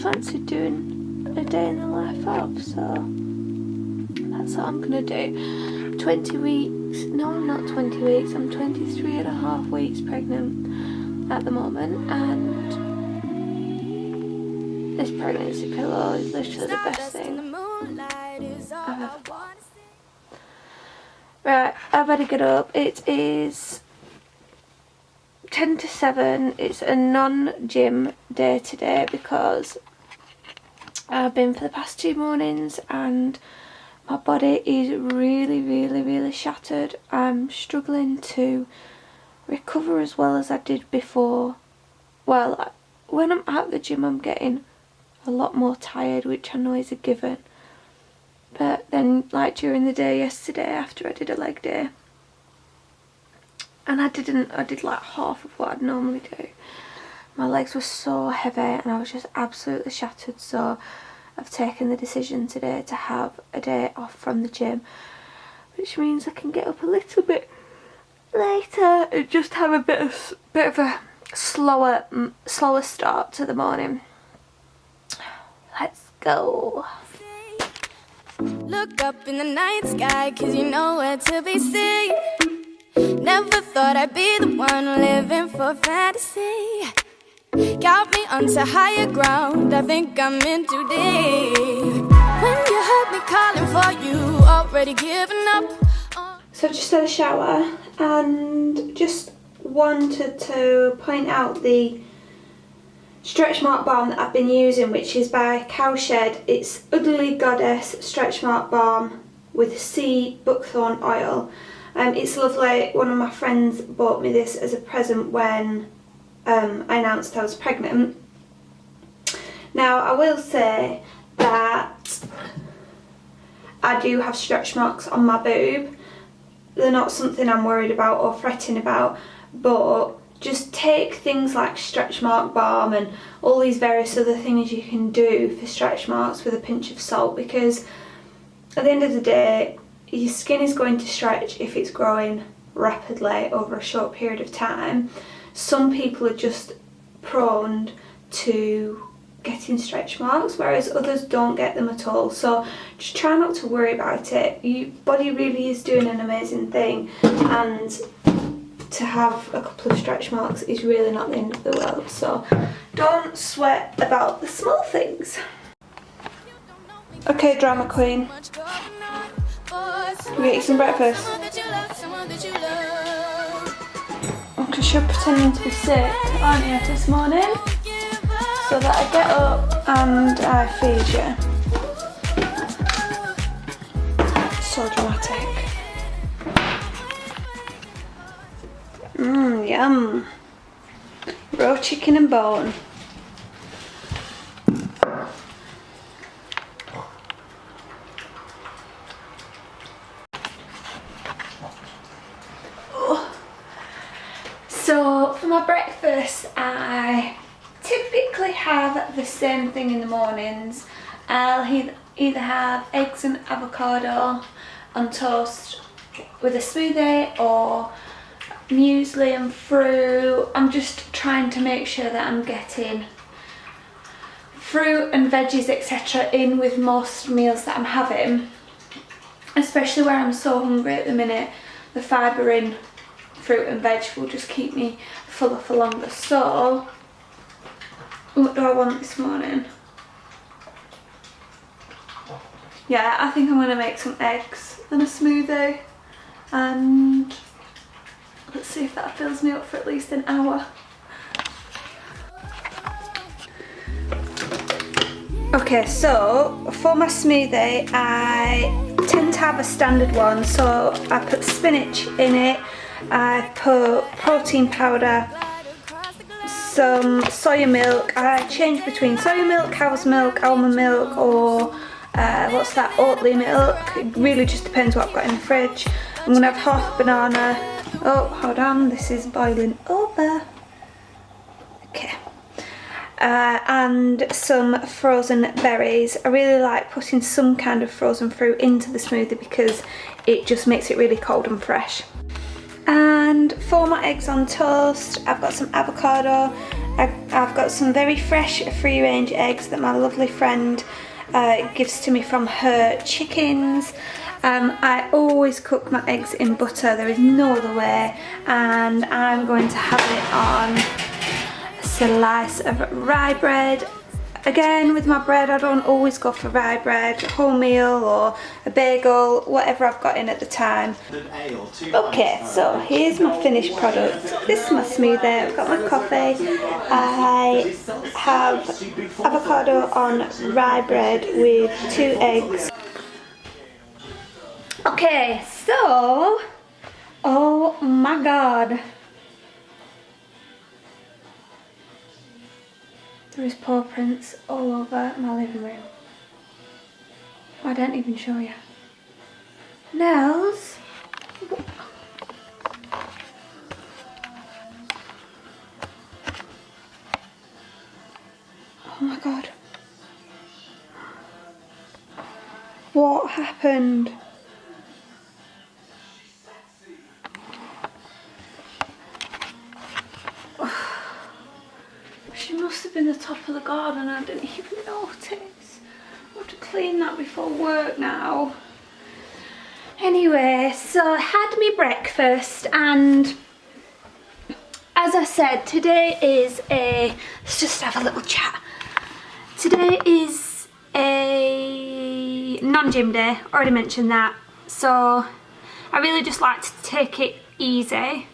fancied doing a day in the life of, so that's what I'm gonna do. 20 weeks, no I'm not 20 weeks, I'm 23 and a half weeks pregnant at the moment, and this pregnancy pillow is literally the best thing I've ever bought. Right, I better get up. It is 10 to 7. It's a non-gym day today because I've been for the past 2 mornings and my body is really shattered. I'm struggling to recover as well as I did before. Well, when I'm at the gym I'm getting a lot more tired, which I know is a given. But then, like during the day yesterday after I did a leg day, and I did like half of what I'd normally do. My legs were so heavy and I was just absolutely shattered, so I've taken the decision today to have a day off from the gym, which means I can get up a little bit later and just have a bit of a slower start to the morning. Let's go. Look up in the night sky, 'cause you know where to be seen. Never thought I'd be the one living for fantasy. Got me onto higher ground, I think I'm in too deep. When you heard me calling for you, already giving up. So I've just had a shower and just wanted to point out the stretch mark balm that I've been using, which is by Cowshed. It's Ugly Goddess stretch mark balm with sea buckthorn oil. It's lovely. One of my friends bought me this as a present when I announced I was pregnant. Now I will say that I do have stretch marks on my boob. They're not something I'm worried about or fretting about, but just take things like stretch mark balm and all these various other things you can do for stretch marks with a pinch of salt, because at the end of the day your skin is going to stretch if it's growing rapidly over a short period of time. Some people are just prone to getting stretch marks, whereas others don't get them at all, so just try not to worry about it. Your body really is doing an amazing thing, and to have a couple of stretch marks is really not the end of the world, so don't sweat about the small things. Okay, drama queen, we're eating some breakfast. Because you're pretending to be sick, aren't you, this morning? So that I get up and I feed you. So dramatic. Yum. Raw chicken and bone. So for my breakfast I typically have the same thing in the mornings. I'll either have eggs and avocado on toast with a smoothie, or muesli and fruit. I'm just trying to make sure that I'm getting fruit and veggies etc. in with most meals that I'm having, especially where I'm so hungry at the minute. The fibre in fruit and veg will just keep me fuller for longer. So what do I want this morning? Yeah, I think I'm going to make some eggs and a smoothie, and let's see if that fills me up for at least an hour. Okay, so for my smoothie I tend to have a standard one, so I put spinach in it, I put protein powder, some soya milk. I change between soya milk, cow's milk, almond milk, or what's that, Oatly milk. It really just depends what I've got in the fridge. I'm going to have half a banana. Oh, hold on, this is boiling over. Okay. And some frozen berries. I really like putting some kind of frozen fruit into the smoothie because it just makes it really cold and fresh. And for my eggs on toast, I've got some avocado I've got some very fresh free range eggs that my lovely friend gives to me from her chickens. I always cook my eggs in butter, there is no other way, and I'm going to have it on a slice of rye bread. Again, with my bread, I don't always go for rye bread, wholemeal or a bagel, whatever I've got in at the time. Okay, so here's my finished product. This is my smoothie, I've got my coffee. I have avocado on rye bread with 2 eggs. Okay, so, oh my god. There is paw prints all over my living room. I don't even show you. Nails. Oh my god. What happened? She must have been the top of the garden, I didn't even notice. I have to clean that before work now. Anyway, so I had me breakfast, and as I said, today is let's just have a little chat. Today is a non-gym day, already mentioned that. So I really just like to take it easy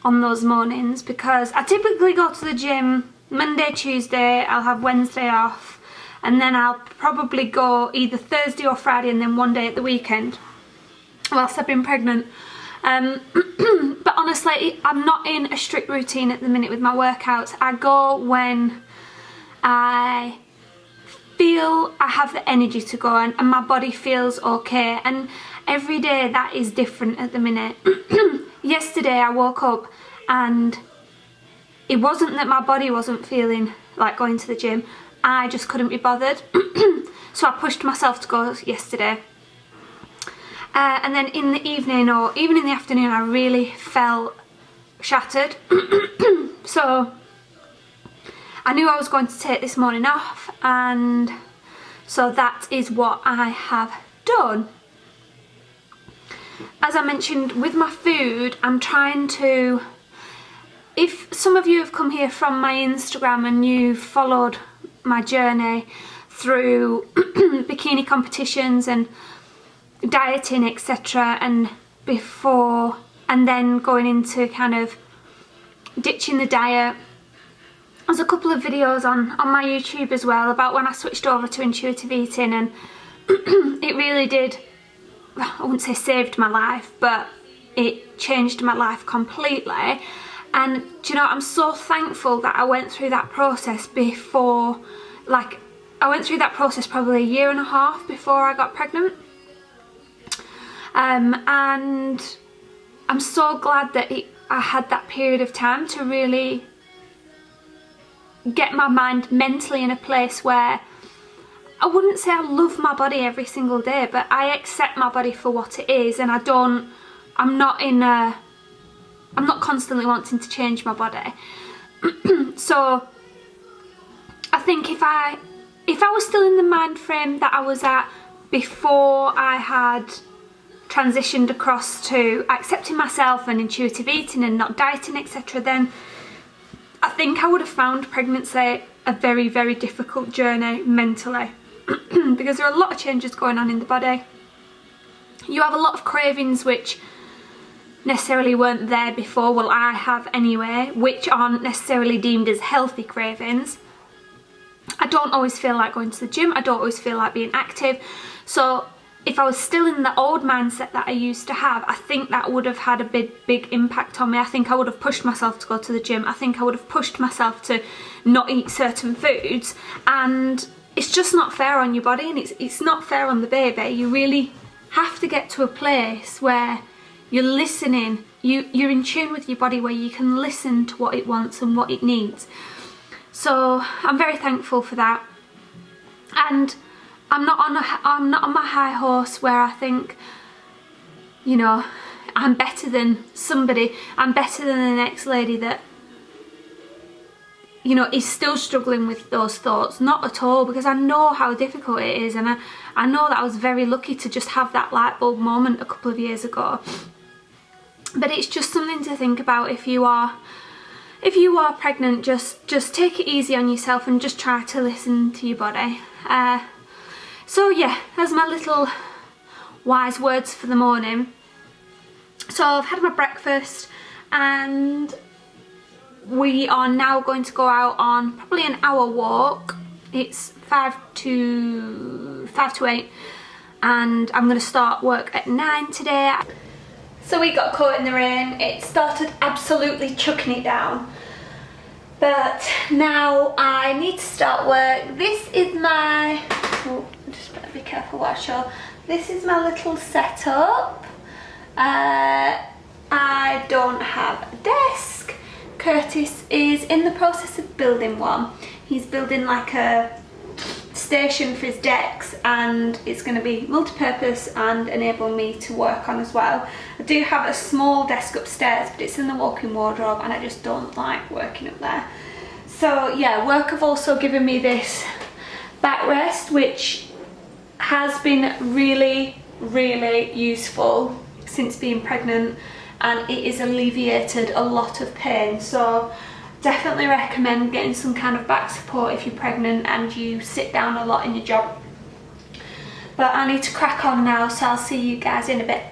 on those mornings, because I typically go to the gym Monday, Tuesday, I'll have Wednesday off, and then I'll probably go either Thursday or Friday and then one day at the weekend whilst I've been pregnant. But honestly, I'm not in a strict routine at the minute with my workouts. I go when I feel I have the energy to go, and my body feels okay, and every day that is different at the minute. Yesterday I woke up and it wasn't that my body wasn't feeling like going to the gym, I just couldn't be bothered. So I pushed myself to go yesterday. And then in the evening, or even in the afternoon, I really felt shattered. So I knew I was going to take this morning off, and so that is what I have done. As I mentioned, with my food, I'm trying to, if some of you have come here from my Instagram and you've followed my journey through bikini competitions and dieting, etc., and before, and then going into kind of ditching the diet, there's a couple of videos on my YouTube as well about when I switched over to intuitive eating, and it really did, I wouldn't say saved my life, but it changed my life completely. And do you know, I'm so thankful that I went through that process before, like, I went through that process probably 1.5 years before I got pregnant. And I'm so glad that I had that period of time to really get my mind mentally in a place where I wouldn't say I love my body every single day, but I accept my body for what it is, and I'm not constantly wanting to change my body. So I think if I was still in the mind frame that I was at before I had transitioned across to accepting myself and intuitive eating and not dieting, etc., then I think I would have found pregnancy a very, very difficult journey mentally. Because there are a lot of changes going on in the body. You have a lot of cravings which necessarily weren't there before, well, I have anyway, which aren't necessarily deemed as healthy cravings. I don't always feel like going to the gym, I don't always feel like being active. So if I was still in the old mindset that I used to have, I think that would have had a big impact on me. I think I would have pushed myself to go to the gym. I think I would have pushed myself to not eat certain foods, and it's just not fair on your body, and it's not fair on the baby. You really have to get to a place where you're listening, you're in tune with your body, where you can listen to what it wants and what it needs. So I'm very thankful for that. And I'm not on my high horse where I think, you know, I'm better than somebody, I'm better than the next lady that you know, is still struggling with those thoughts. Not at all, because I know how difficult it is, and I know that I was very lucky to just have that light bulb moment a couple of years ago. But it's just something to think about. If you are pregnant, just take it easy on yourself and just try to listen to your body. So yeah, that's my little wise words for the morning. So I've had my breakfast, and we are now going to go out on probably an hour walk. It's 5 to 8, and I'm going to start work at 9 today. So we got caught in the rain. It started absolutely chucking it down, but now I need to start work. This is my, oh, just better be careful what I show. This is my little setup. I don't have a desk. Curtis is in the process of building one. He's building like a station for his decks, and it's going to be multi-purpose and enable me to work on as well. I do have a small desk upstairs, but it's in the walk-in wardrobe, and I just don't like working up there. So yeah, work have also given me this backrest, which has been really useful since being pregnant, and it has alleviated a lot of pain. So definitely recommend getting some kind of back support if you're pregnant and you sit down a lot in your job. But I need to crack on now, so I'll see you guys in a bit.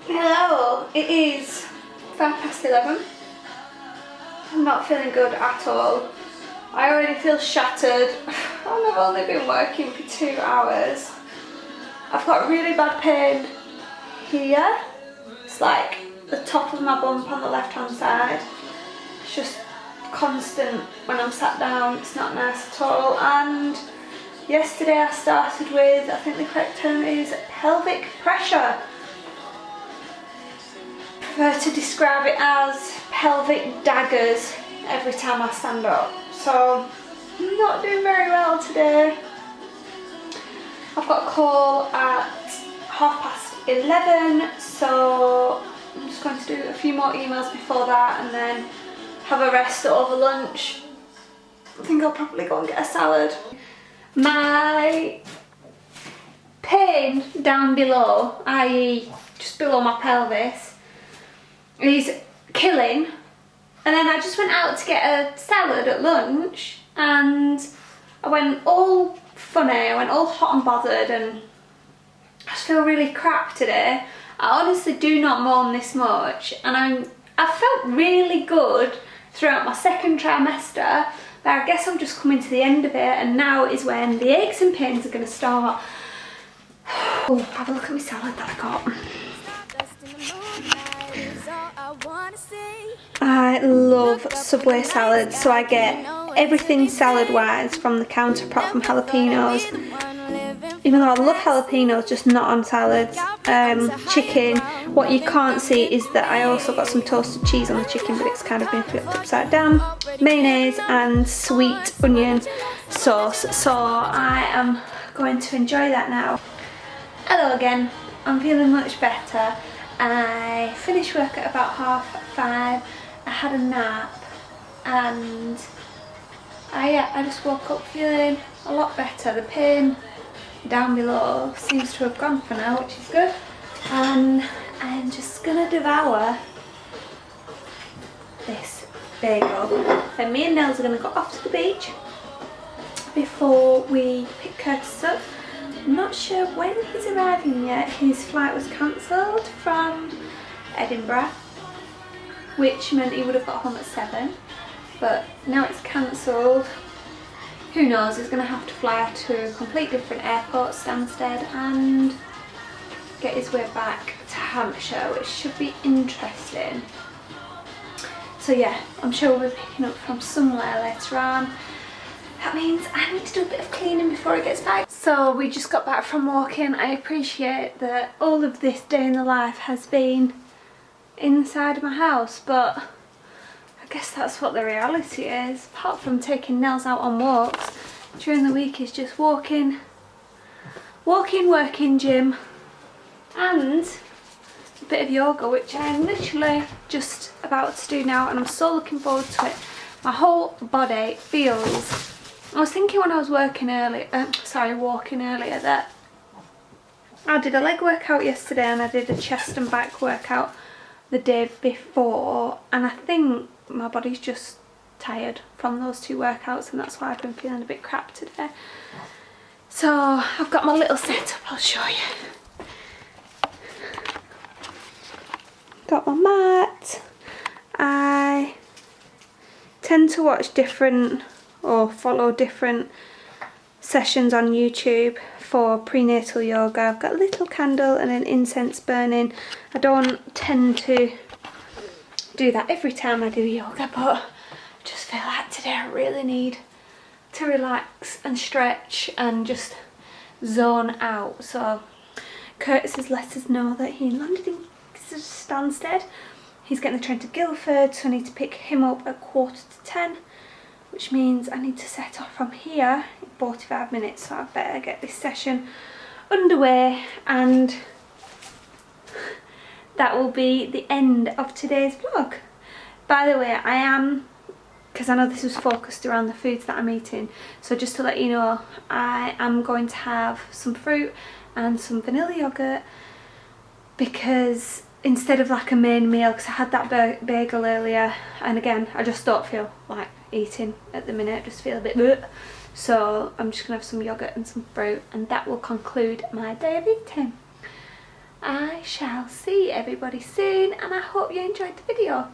Hello, it is 11:05. I'm not feeling good at all. I already feel shattered, and I've only been working for 2 hours. I've got really bad pain here. It's like the top of my bump on the left hand side. It's just constant when I'm sat down. It's not nice at all. And yesterday I started with, I think the correct term is pelvic pressure. I prefer to describe it as pelvic daggers every time I stand up. So I'm not doing very well today. I've got a call at 11:30, so I'm just going to do a few more emails before that and then have a rest over lunch. I think I'll probably go and get a salad. My pain down below, i.e. just below my pelvis, is killing. And then I just went out to get a salad at lunch, and I went all funny, I went all hot and bothered, and I just feel really crap today. I honestly do not moan this much, and I felt really good throughout my second trimester, but I guess I'm just coming to the end of it, and now is when the aches and pains are going to start. Oh, have a look at my salad that I got. I love Subway salads, so I get everything salad-wise from the counter apart from jalapenos. Even though I love jalapenos, just not on salads. Chicken, what you can't see is that I also got some toasted cheese on the chicken, but it's kind of been flipped upside down. Mayonnaise and sweet onion sauce, so I am going to enjoy that now. Hello again, I'm feeling much better. I finished work at about 5:30. I had a nap, and I just woke up feeling a lot better. The pain down below seems to have gone for now, which is good. And I'm just gonna devour this bagel. Then me and Nels are gonna go off to the beach before we pick Curtis up. I'm not sure when he's arriving yet. His flight was cancelled from Edinburgh, which meant he would have got home at 7, but now it's cancelled. Who knows, he's going to have to fly to a completely different airport, Stansted, and get his way back to Hampshire, which should be interesting. So yeah, I'm sure we'll be picking up from somewhere later on. That means I need to do a bit of cleaning before he gets back. So we just got back from walking. I appreciate that all of this day in the life has been inside of my house, but I guess that's what the reality is. Apart from taking Nels out on walks, during the week is just walking, working, gym, and a bit of yoga, which I'm literally just about to do now, and I'm so looking forward to it. My whole body feels... I was thinking when I was walking earlier that I did a leg workout yesterday and I did a chest and back workout the day before, and I think my body's just tired from those two workouts, and that's why I've been feeling a bit crap today. So I've got my little setup, I'll show you. Got my mat. I tend to watch different or follow different sessions on YouTube for prenatal yoga. I've got a little candle and an incense burning. I don't tend to do that every time I do yoga, but I just feel like today I really need to relax and stretch and just zone out. So Curtis has let us know that he landed in Stansted. He's getting the train to Guildford, so I need to pick him up at 9:45, which means I need to set off from here in 45 minutes, so I better get this session underway, and that will be the end of today's vlog. By the way, I am, because I know this was focused around the foods that I'm eating, so just to let you know, I am going to have some fruit and some vanilla yogurt, because instead of like a main meal, because I had that bagel earlier, and again I just don't feel like eating at the minute, I just feel a bit bleh. So I'm just gonna have some yogurt and some fruit, and that will conclude my day of eating. I shall see everybody soon, and I hope you enjoyed the video.